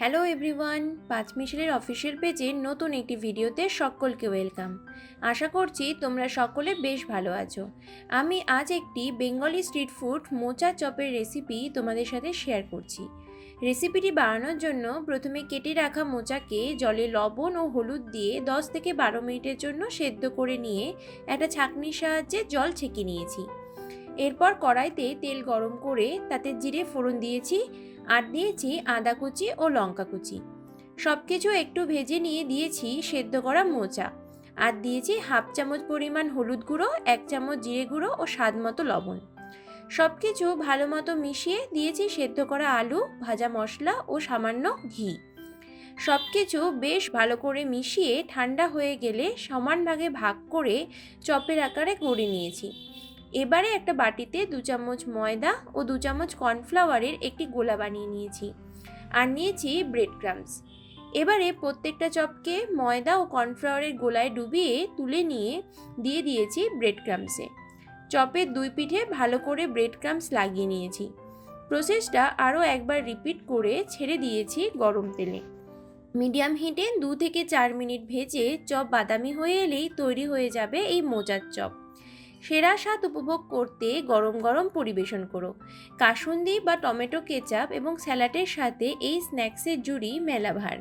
Hello everyone, পাঁচ মিশালের official পেজের নতুন একটি ভিডিওতে সকলকে ওয়েলকাম। আশা করছি তোমরা সকলে বেশ ভালো আছো। আমি আজ একটি বেঙ্গলি স্ট্রিট ফুড মোচা চপের রেসিপি তোমাদের সাথে শেয়ার করছি। রেসিপিটি বানানোর জন্য প্রথমে কেটে রাখা মোচাকে জলে লবণ ও হলুদ দিয়ে 10 থেকে 12 মিনিটের জন্য সেদ্ধ করে নিয়ে একটা ছাঁকনির সাহায্যে জল ছেঁকে নিয়েছি। এরপর কড়াইতে তেল গরম করে তাতে জিরে ফোড়ন দিয়েছি আর দিয়েছি আদা কুচি ও লঙ্কা কুচি। সব কিছু একটু ভেজে নিয়ে দিয়েছি সেদ্ধ করা মোচা আর দিয়েছি হাফ চামচ পরিমাণ হলুদ গুঁড়ো, 1 চামচ জিরে গুঁড়ো ও স্বাদ মতো লবণ। সব কিছু ভালো মতো মিশিয়ে দিয়েছি সেদ্ধ করা আলু, ভাজা মশলা ও সামান্য ঘি। সব কিছু বেশ ভালো করে মিশিয়ে ঠান্ডা হয়ে গেলে সমান ভাগে ভাগ করে চপের আকারে গড়ে নিয়েছি। এবারে একটা বাটিতে 2 চামচ ময়দা ও 2 চামচ কর্নফ্লাওয়ারের একটি গোলা বানিয়ে নিয়েছি আর নিয়েছি ব্রেড ক্রাম্বস। এবারে প্রত্যেকটা চপকে ময়দা ও কর্নফ্লাওয়ারের গোলায় ডুবিয়ে তুলে নিয়ে দিয়ে দিয়েছি ব্রেড ক্রাম্বসে। চপের দুই পিঠে ভালো করে ব্রেড ক্রাম্বস লাগিয়ে নিয়েছি। প্রসেসটা আরও একবার রিপিট করে ছেড়ে দিয়েছি গরম তেলে। মিডিয়াম হিটে 2 থেকে 4 মিনিট ভেজে চপ বাদামি হয়ে এলেই তৈরি হয়ে যাবে এই মোচার চপ। সেরা স্বাদ উপভোগ করতে গরম গরম পরিবেশন করো। কাসুন্দি বা টমেটো কেচাপ এবং স্যালাডের সাথে এই স্ন্যাক্সের জুড়ি মেলা ভার।